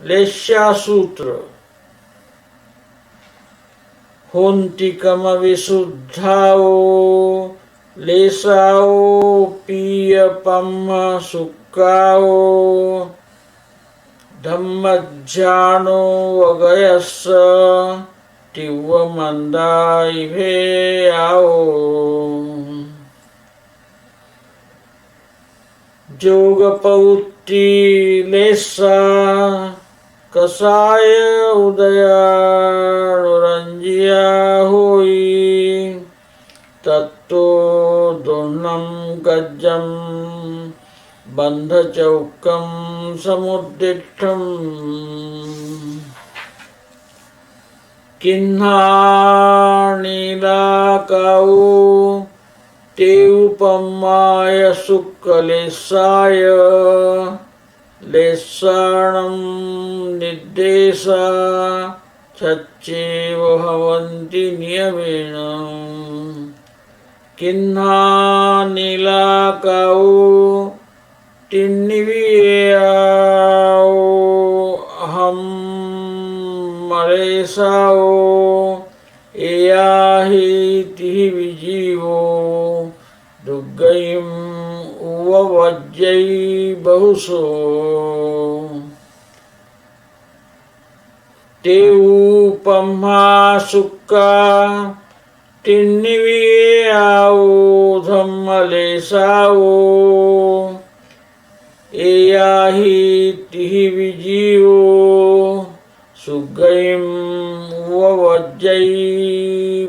लेस्यासूत्र होन्तिकम विशुद्धाओ लेसाओ पीयपम सुक्काओ धम्मज्ञानो वगयस्स तिव्वमन्दाइभे आओ जोगपौत्ति लेसा कसाय उदयानुरंजिया होई तत्तो दुर्नम गज्जम बंध चौकम समुद्दिष्टम किन्हानीलाकाऊ ते उपमाय सुक्कलेसाय लेसाणं निर्देशा चच्चेव भवन्ति नियमेन किन्हानीलाकाऊ तिन्निवियाओ अहं मरेसाओ एयाहीति विजीवो दुर्गयिं उववज्यै बहुसो ते उपमा सुक्का तिन्निवियाओ धम्मलेसाओ एयाहीति विजीवो सुगयिं उववज्यै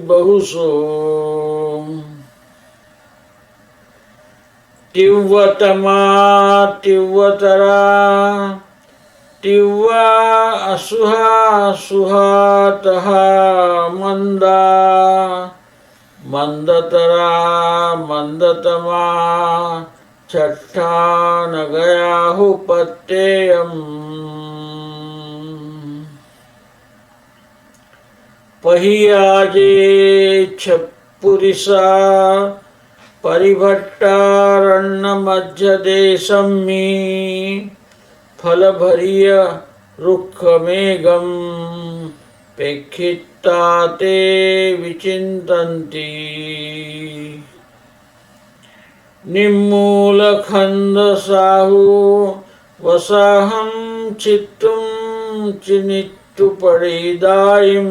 बहुसो तिव्वतमा तिव्वतरा तिव्वा असुहा सुहातहा मंदा मंदतरा मंदतमा छठा न गया हो पत्ययम पहियाजे छपुरिसा परिभट्टारण्य मध्य देशम फल भरिय रुक्ष मेघम पेक्षिता ते विचिन्तन्ति निम्मूल खंद साहु वसाहं चित्तुं चिनित्तु पड़िदायिं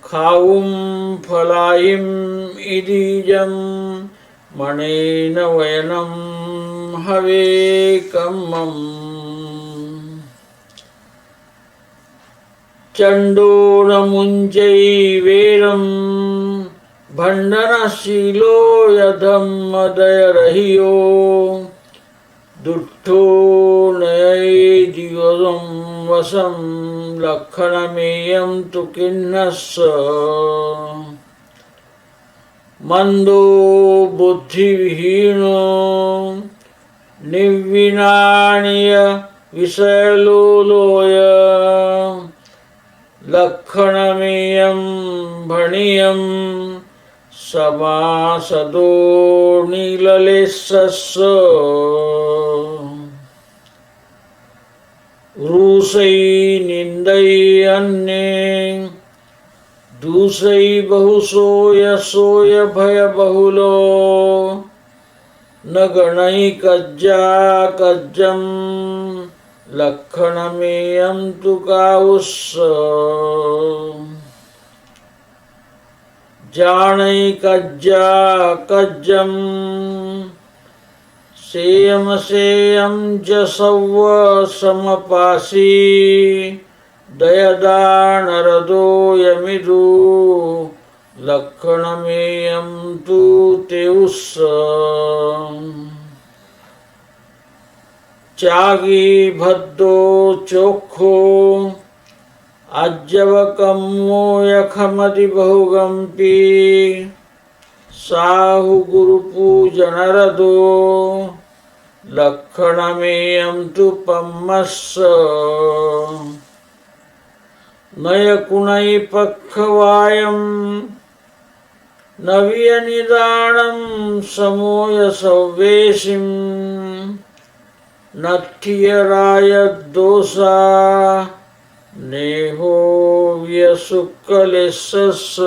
खाऊं फलायिं इदीजं मणेन वयनं हवे कम्मम् चंडोरमुंजै वेरम भंडनशीलो यधम्मदयरहियो दुष्टो नयैदिवं वसं लक्षणमेयं तु किन्नस्स मंदो बुद्धिविहीनो निर्विनाणीय विषयलोलोय लक्षणमेयं भणियं समासदो नीललेशस्स रूसै निंदै अन्ये दूसै बहुसो यशोय भय बहुलो न गणै कज्जा कज्जं लक्षणमेयं तु काउस्स जानै कज्जा कज्जं सेयम सेयं च सव्व समपासी दयदानरदो यमिदु लक्षणमेयं तु तेउस्स चागी भद्दो चोखो अज्जवकम्मो यखमति बहुगम्पी साहु गुरुपूजनरदो लक्षणमेयं तु पम्मस्स नयकुनै पक्खवायं नव्यनिदानं समोय सव्वेशिं नठ्यरायद्दोषा नेहो व्यसुक्कलेशस्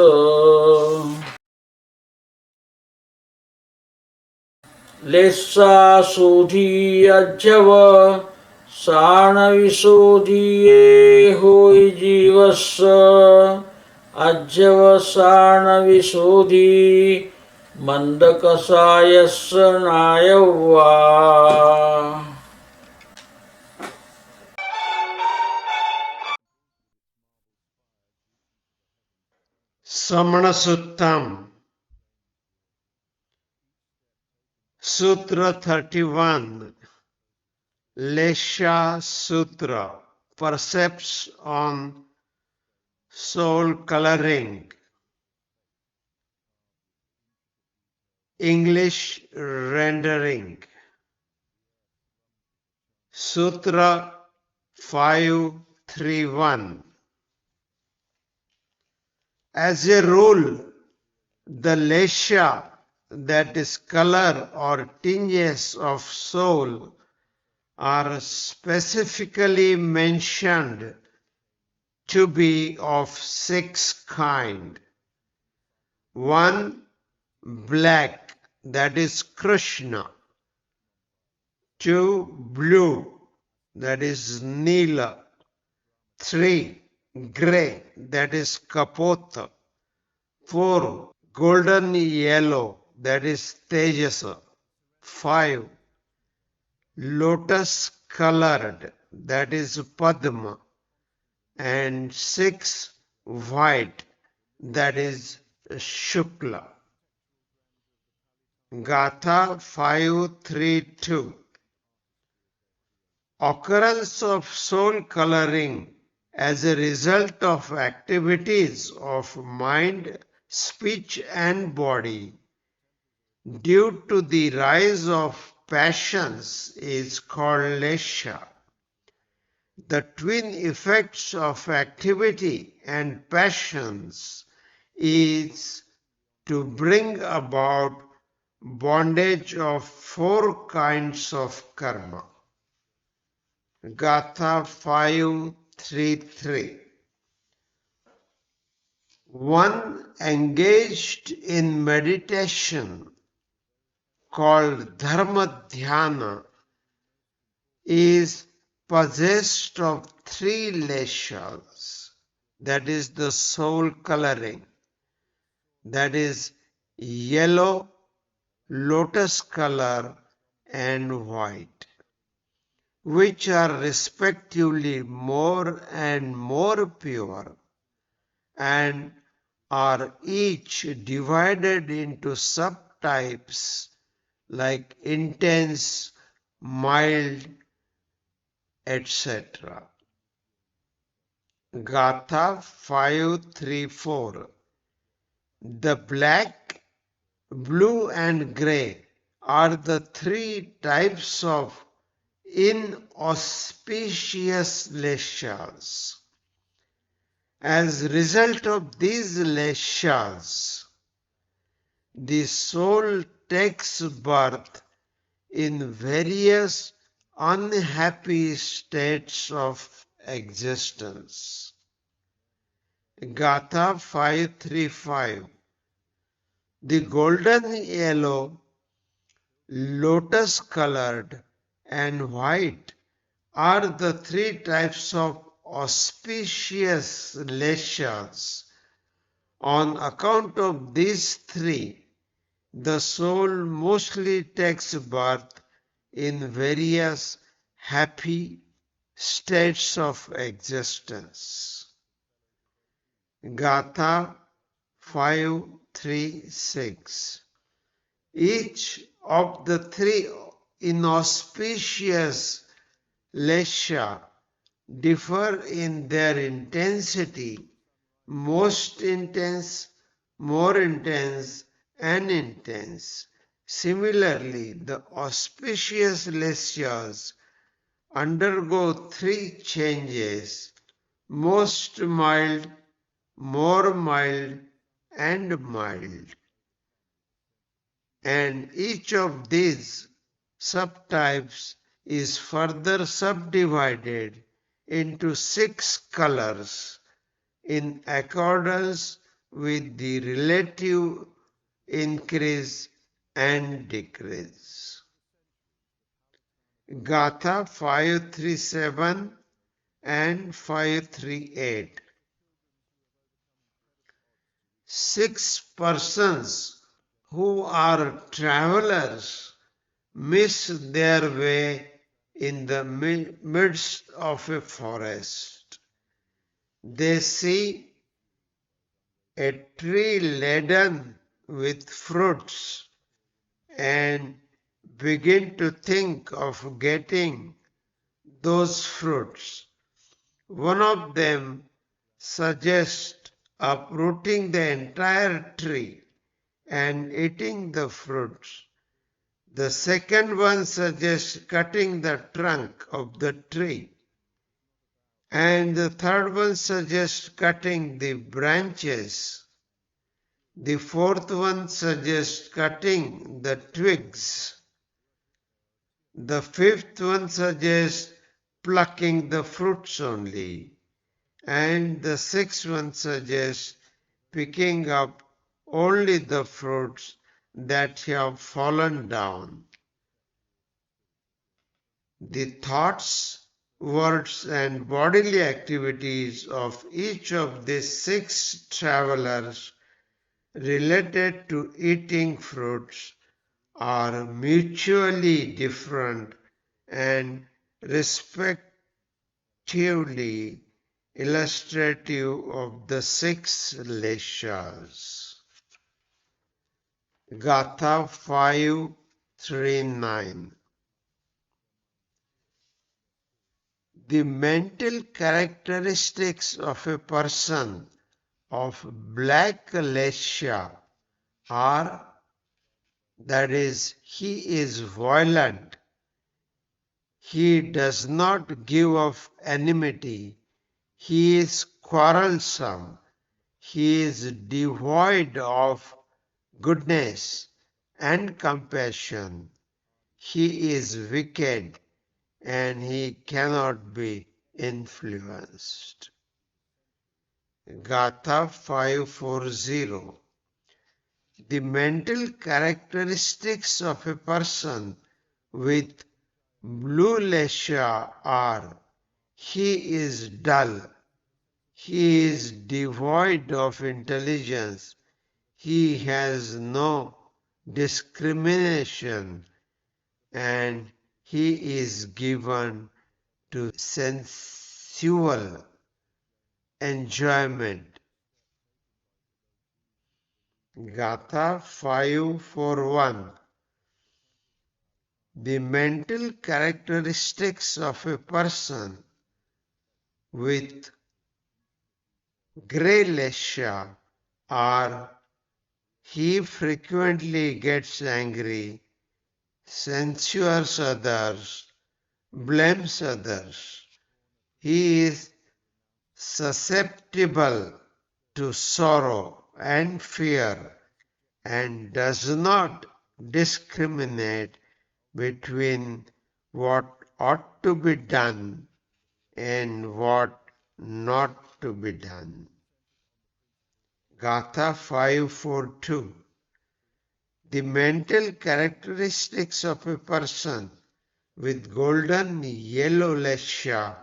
लेस्साशोधीयज्जव साणविशोधिये होय जीवस्य अज्जव साणविशोधी मंदकसायस्य नायव्वा Samana Suttam, Sutra 31, Lesha Sutra, Percepts on Soul Coloring, English Rendering, Sutra 531. As a rule, the lesha, that is color or tinges of soul, are specifically mentioned to be of 6 kinds. 1. Black, that is Krishna. 2. Blue, that is Nila. 3. Grey, that is Kapota. 4. Golden yellow, that is Tejasa. 5. Lotus colored, that is Padma. And 6. White, that is Shukla. Gatha 532. Occurrence of soul coloring as a result of activities of mind, speech and body due to the rise of passions is called lesha. The twin effects of activity and passions is to bring about bondage of 4 kinds of karma. Gatha 533. One engaged in meditation called Dharma Dhyana is possessed of 3 leshas, that is the soul coloring, that is yellow, lotus color and white, which are respectively more and more pure and are each divided into subtypes like intense, mild, etc. Gatha 534. The black, blue and grey are the 3 types of inauspicious leshas. As a result of these leshas, the soul takes birth in various unhappy states of existence. Gatha 535. The golden yellow, lotus colored and white are the 3 types of auspicious leshas. On account of these 3, the soul mostly takes birth in various happy states of existence. Gatha 536. Each of the 3 inauspicious lesha differ in their intensity: most intense, more intense, and intense. Similarly, the auspicious leshas undergo 3 changes: most mild, more mild, and mild. And each of these subtypes is further subdivided into 6 colors in accordance with the relative increase and decrease. Gatha 537 and 538. 6 persons who are travelers miss their way in the midst of a forest. They see a tree laden with fruits and begin to think of getting those fruits. One of them suggests uprooting the entire tree and eating the fruits. The second one suggests cutting the trunk of the tree. And the third one suggests cutting the branches. The fourth one suggests cutting the twigs. The fifth one suggests plucking the fruits only. And the sixth one suggests picking up only the fruits that have fallen down. The thoughts, words, and bodily activities of each of these 6 travelers related to eating fruits are mutually different and respectively illustrative of the 6 leshas. Gatha 539. The mental characteristics of a person of black lesha are, that is, he is violent, he does not give off enmity, he is quarrelsome, he is devoid of goodness and compassion, he is wicked, and he cannot be influenced. Gatha 540. The mental characteristics of a person with blue lesha are: he is dull, he is devoid of intelligence, he has no discrimination, and he is given to sensual enjoyment. Gatha 541. The mental characteristics of a person with grey lesha are: he frequently gets angry, censures others, blames others. He is susceptible to sorrow and fear and does not discriminate between what ought to be done and what not to be done. Gatha 542. The mental characteristics of a person with golden yellow lesha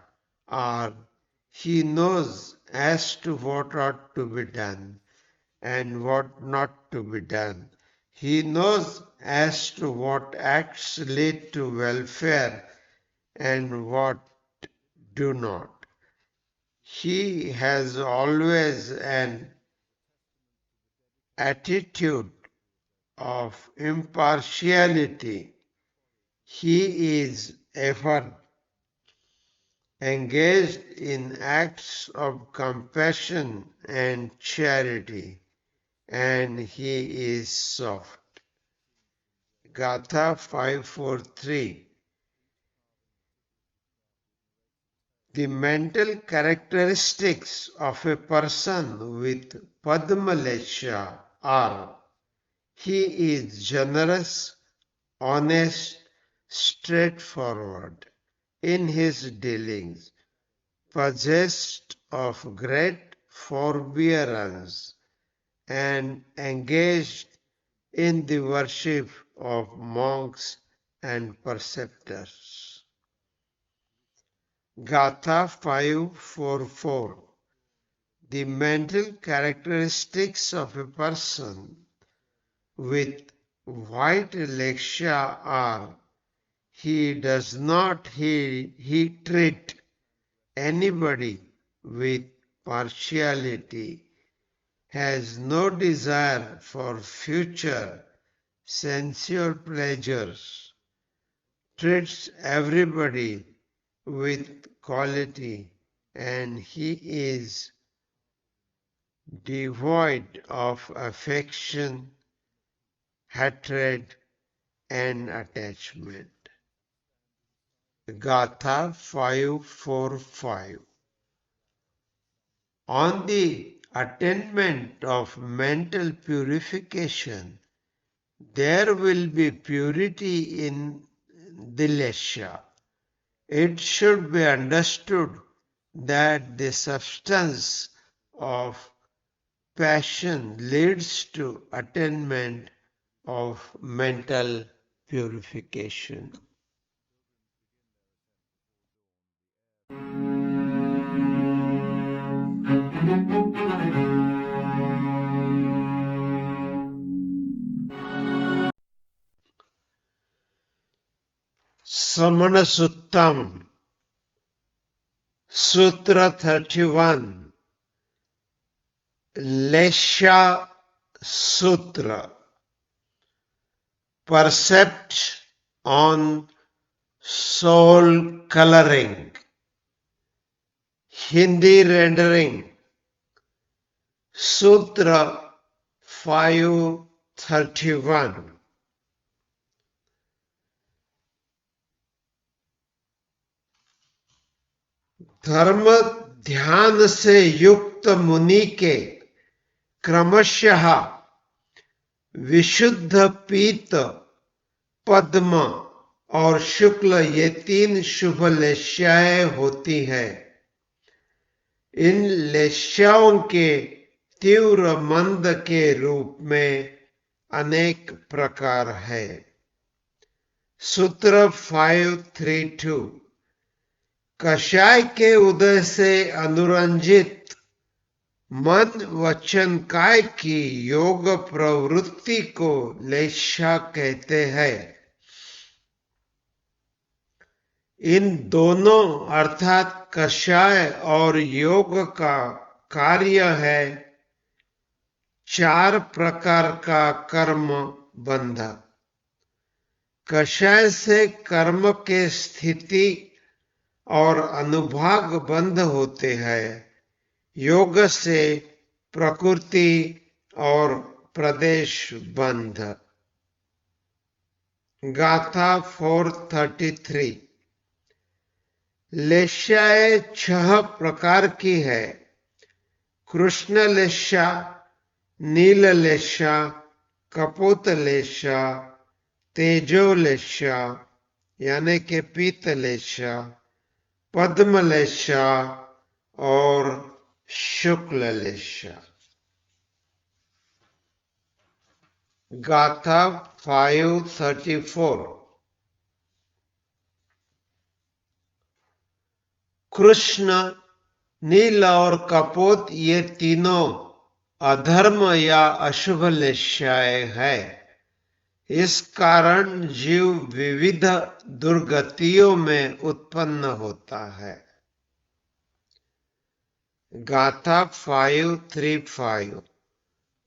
are: he knows as to what ought to be done and what not to be done. He knows as to what acts lead to welfare and what do not. He has always an attitude of impartiality. He is ever engaged in acts of compassion and charity, and he is soft. Gatha 543. The mental characteristics of a person with Padma lesha are: he is generous, honest, straightforward in his dealings, possessed of great forbearance, and engaged in the worship of monks and preceptors. Gatha 544. The mental characteristics of a person with white lexia are: he does not treat anybody with partiality, has no desire for future sensual pleasures, treats everybody with quality, and he is devoid of affection, hatred, and attachment. Gatha 545. On the attainment of mental purification, there will be purity in the lesha. It should be understood that the substance of passion leads to attainment of mental purification. Samana Suttam, Sutra 31, Lesha Sutra, Percept on Soul Coloring. Hindi rendering: Sutra 531. धर्म ध्यान से युक्त मुनि के क्रमशः विशुद्ध पीत, पद्म और शुक्ल ये 3 शुभ लेश्याएं होती हैं। इन लेश्याओं के तीव्र मंद के रूप में अनेक प्रकार है। सूत्र 532। कषाय के उदय से अनुरंजित मन वचन काय की योग प्रवृत्ति को लेश्या कहते हैं। इन दोनों अर्थात कषाय और योग का कार्य है 4 प्रकार का कर्म बंध। कषाय से कर्म के स्थिति और अनुभाग बंध होते हैं। योग से प्रकृति और प्रदेश बंध। गाथा 433। लेश्याएं 6 प्रकार की है: कृष्ण लेश्या, नील लेश्या, कपोत लेश्या, तेजो लेश्या यानी के पीत लेश्या, पद्म लेश्या और शुक्ल लेश्या। गाथा 534। कृष्ण, नील और कपोत ये तीनों अधर्म या अशुभ लेश्याएं हैं। इस कारण जीव विविध दुर्गतियों में उत्पन्न होता है। गाथा 535।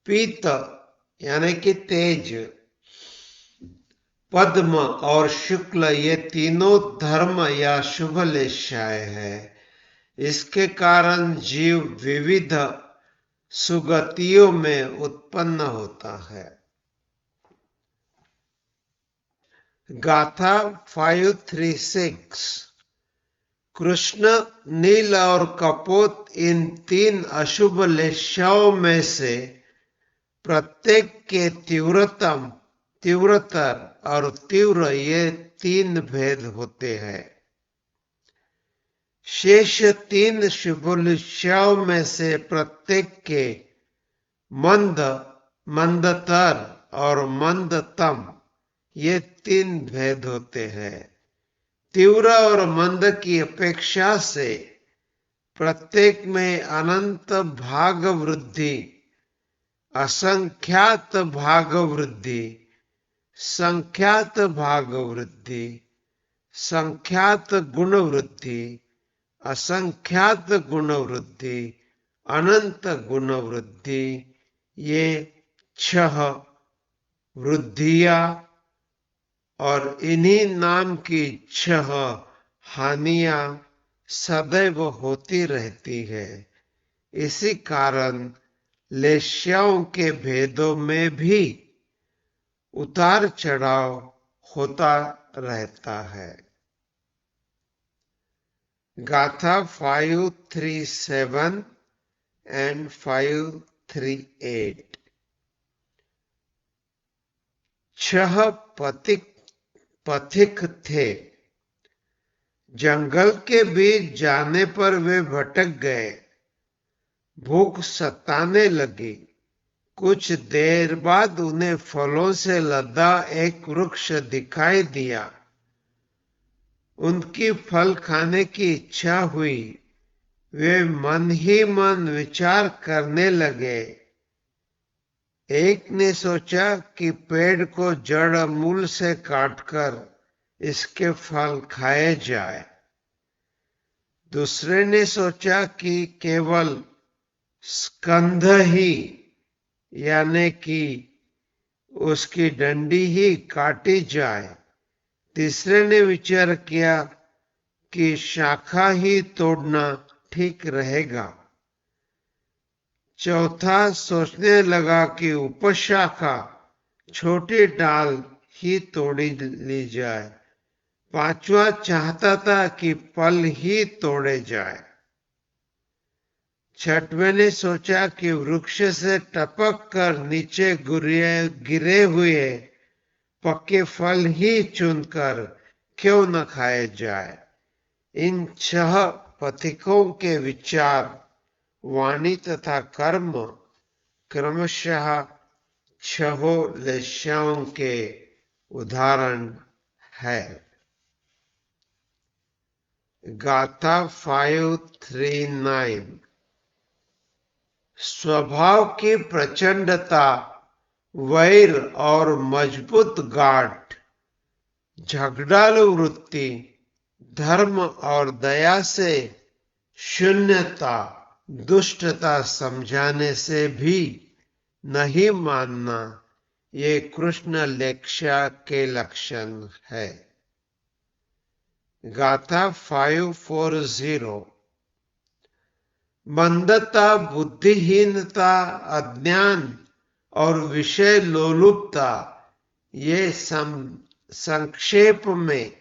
पीत यानी कि तेज, पद्म और शुक्ल ये तीनों धर्म या शुभ लेश्याएं हैं। इसके कारण जीव विविध सुगतियों में उत्पन्न होता है। गाथा 536। कृष्ण, नील और कपोत इन 3 अशुभ लेश्याओं में से प्रत्येक के तीव्रतर और तीव्र, ये 3 भेद होते हैं। शेष 3 शुभोल्लिश्याओं में से प्रत्येक के मंद, मंदतर और मंदतम, ये 3 भेद होते हैं। तीव्र और मंद की अपेक्षा से प्रत्येक में अनंत भाग वृद्धि, असंख्यात भाग वृद्धि, संख्यात भाग वृद्धि, संख्यात गुण वृद्धि, असंख्यात गुण वृद्धि, अनंत गुण वृद्धि, ये 6 वृद्धियां और इन्हीं नाम की 6 हानियां सदैव होती रहती है। इसी कारण लेश्याओं के भेदों में भी उतार चढ़ाव होता रहता है। गाथा 537 and 538। 6 पथिक थे। जंगल के बीच जाने पर वे भटक गए। भूख सताने लगी। कुछ देर बाद उन्हें फलों से लदा एक वृक्ष दिखाई दिया। उनकी फल खाने की इच्छा हुई। वे मन ही मन विचार करने लगे। एक ने सोचा कि पेड़ को जड़ मूल से काटकर इसके फल खाए जाए। दूसरे ने सोचा कि केवल स्कंध ही, यानी कि उसकी डंडी ही काटी जाए। तीसरे ने विचार किया कि शाखा ही तोड़ना ठीक रहेगा। चौथा सोचने लगा कि उपशाखा, छोटी डाल ही तोड़ी ली जाए। पांचवा चाहता था कि फल ही तोड़े जाए। छठवें ने सोचा कि वृक्ष से टपक कर नीचे गिरे हुए पक्के फल ही चुनकर क्यों न खाए जाए। इन 6 पथिकों के विचार, वाणी तथा कर्म क्रमशः 6 लेश्याओं के उदाहरण है। गाथा 539। स्वभाव की प्रचंडता, वैर और मजबूत गांठ, झगड़ालू वृत्ति, धर्म और दया से शून्यता, दुष्टता समझाने से भी नहीं मानना, ये कृष्ण लेख्या के लक्षण है। गाथा 540। मंदता, बुद्धिहीनता, अज्ञान और विषय लोलुपता, ये संक्षेप में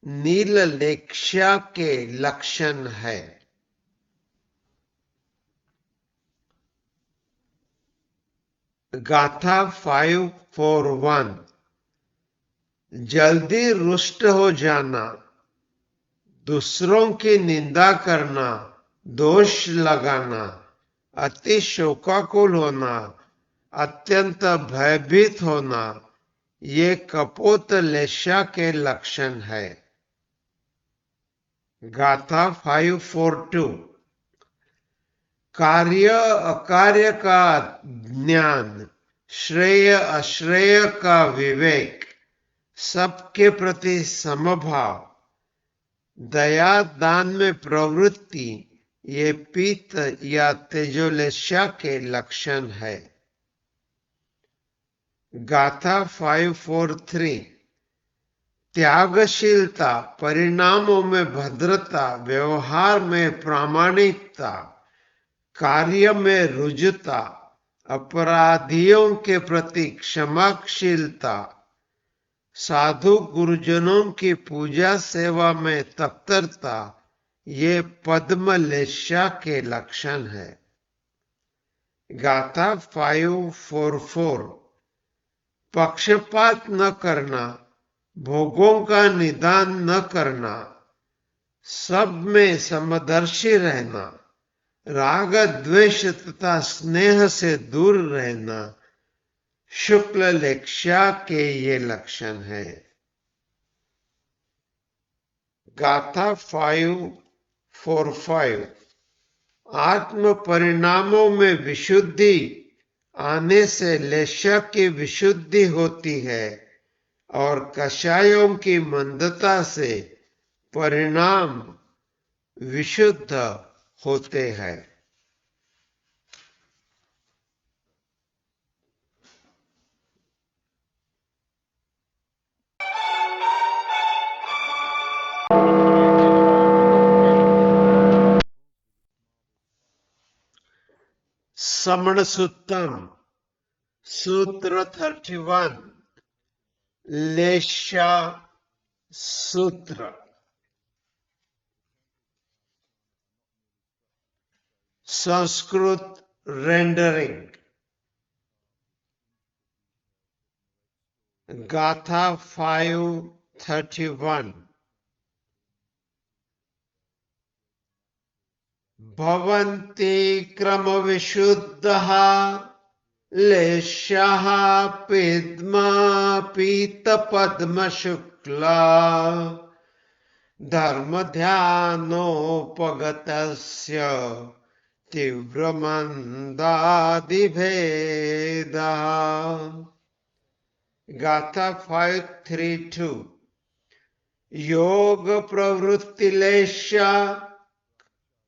नील लेख्या के लक्षण है। गाथा 541। जल्दी रुष्ट हो जाना, दूसरों की निंदा करना, दोष लगाना, अति शोकाकुल होना, अत्यंत भयभीत होना, ये कपोत लेश्या के लक्षण है। गाथा 542। कार्य अकार्य का ज्ञान, श्रेय अश्रेय का विवेक, सबके प्रति समभाव, दया दान में प्रवृत्ति, ये पित्त या तेजोलेश्या के लक्षण है। गाथा 543। त्यागशीलता, परिणामों में भद्रता, व्यवहार में प्रामाणिकता, कार्य में रुजुता, अपराधियों के प्रति क्षमाशीलता, साधु गुरुजनों की पूजा सेवा में तत्परता, ये पद्म लेश्या के लक्षण है। गाथा 544। पक्षपात न करना, भोगों का निदान न करना, सब में समदर्शी रहना, राग द्वेष तथा स्नेह से दूर रहना शुक्ल लेक्षा के ये लक्षण है। गाथा 5:4-5 आत्म परिणामों में विशुद्धि आने से लेशा की विशुद्धि होती है और कषायों की मंदता से परिणाम विशुद्ध होते हैं। समण सुत्तम सूत्र 31 लेशा सूत्र। संस्कृत रेंडरिंग। गाथा 5:31 भवन्ति क्रम विशुद्धः लेशः पद्मा पीत पद्म शुक्ला धर्म ध्यानोपगतस्य तीव्रमन्दादिभेदः। गाथा 5:32 योग प्रवृत्तिलेशा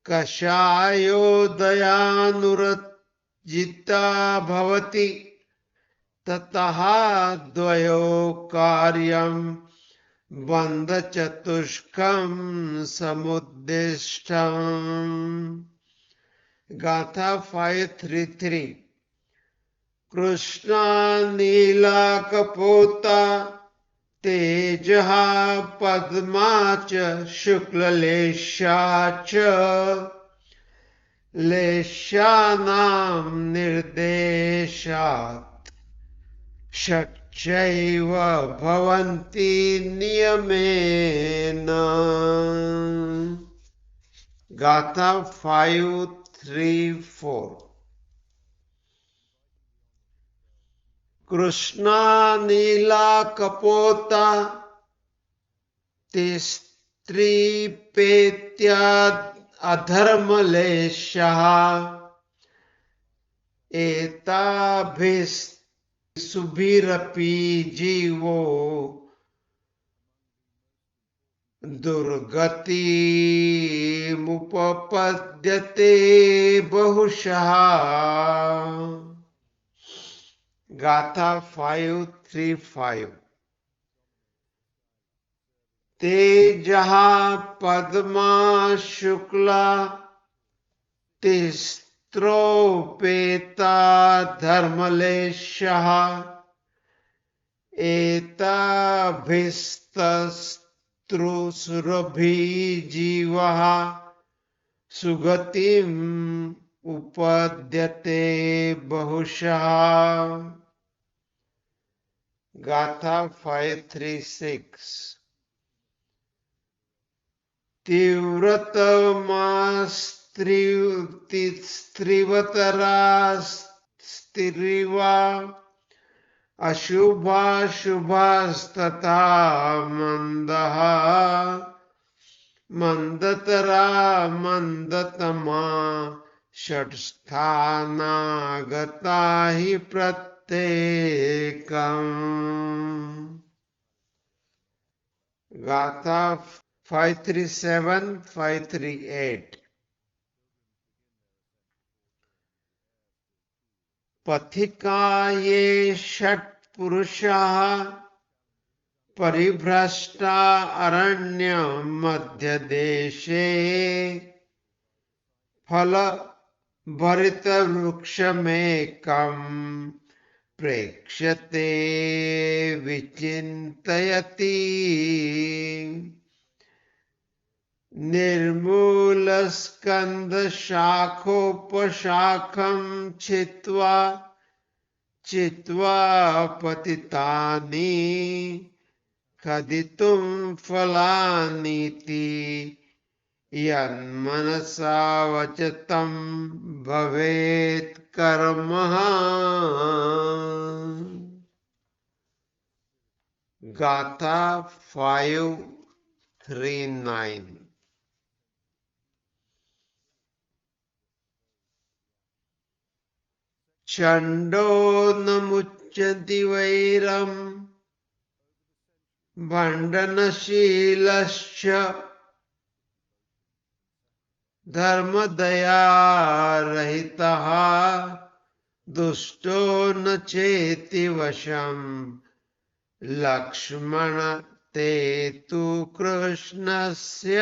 कषायोदयानुरजिता भवति ततः द्वयो कार्यं बन्धचतुष्कं समुद्दिष्टम्। गाथा 5:33 कृष्णा नीला कपोता तेजः पद्मा च शुक्ललेशा च लेशानां निर्देशात् षट्चैव भवन्ति नियमेन। गाथा 5:3-4 कृष्णा नीला कपोता तिस्त्रीपेत्या अधर्मलेशः एताभिस्तुभिरपि जीवो दुर्गतिमुपपद्यते बहुशः। गाथा 5:3-5 तेजः पद्मा शुक्ला तिस्त्रोपेता धर्मलेशः एताभिस्तस्त्रुसुरभिः जीवः सुगतिम् उपद्यते बहुशः। गाथा 5:3-6 तीव्रतमास्त्रिवतरास्त्रिवा अशुभाशुभास्तथा मंदः मंदतरा मंदतमा षट्स्थानागता हि प्रत्येकम्। गाथा 5:37-5:38 पथिका ये षट्पुरुषाः परिभ्रष्टा अरण्य मध्य देशे फल भरित वृक्ष में कम प्रेक्ष्यते विचिन्तयति निर्मूल स्कंद शाखोपशाखं छित्त्वा चित्वा पतितानि खदितुं फलानीति यन्मनसा वचतं भवेत् कर्मः। गाथा 5:3-9। चण्डो न मुच्यति वैरम् भण्डनशीलश्च धर्मदयारहितः दुष्टो न चेति वशम् लक्ष्मण ते तु कृष्णस्य।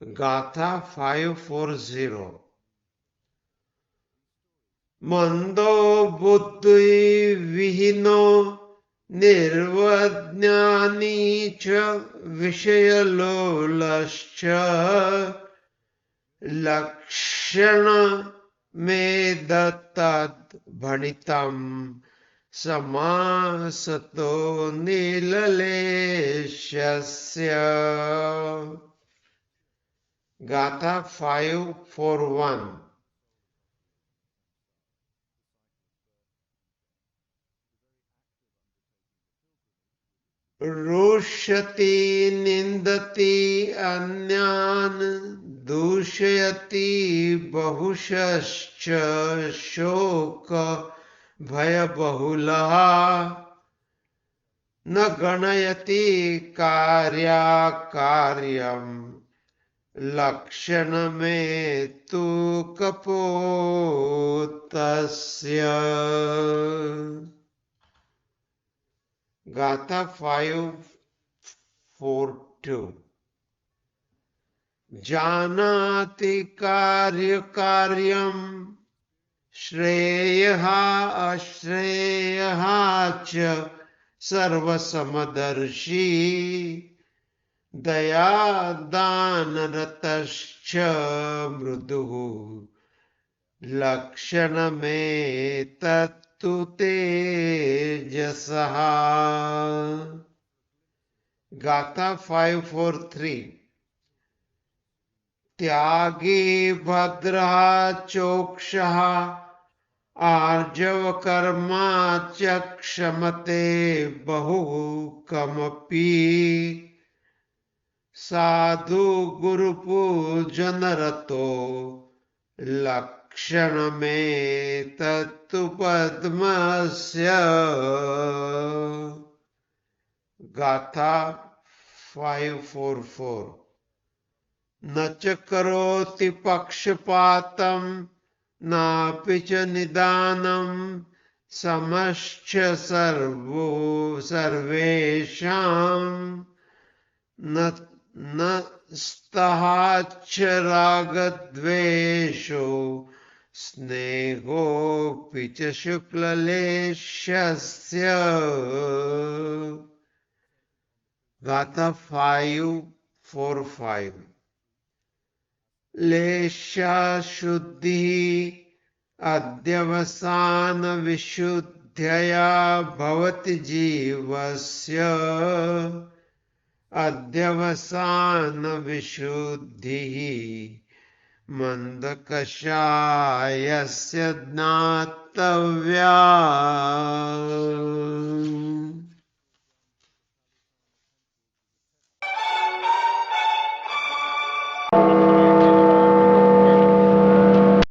गाथा 5:4। मंदो बुद्धिविहीनो निर्वज्ञानी च विषयलोलश्च लक्षण मेदत्तद् भणितम् समासतो नीललेशस्य। गाथा 5:4-1। रुष्यति निन्दति अन्यान् दूषयति बहुशश्च शोक भयबहुलः न गणयति कार्याकार्यम् लक्षणमेतु तु कपोतस्य। गाथा 5:4-2। जानाति कार्यकार्यम् श्रेयः अश्रेयः च सर्वसमदर्शी दयादानरतश्च मृदुः लक्षणमेतत्तु तेजसः। गाथा 5:4-3। त्यागी भद्रः चोक्षः आर्जवकर्मा च क्षमते बहुकमपि साधु गुरुपूजनरतो लक्षणमेतत्तु पद्मस्य। गाथा 5:4-4। न च करोति पक्षपातं नापि च निदानं समश्च सर्वेषां न स्तहाच्च रागद्वेषो स्नेहोऽपि च शुक्ललेशस्य। गाथा 5:4-5। लेशा शुद्धिः अध्यवसानविशुद्ध्यया भवति जीवस्य अध्यवसानविशुद्धिः मंदकषायस्य ज्ञातव्या।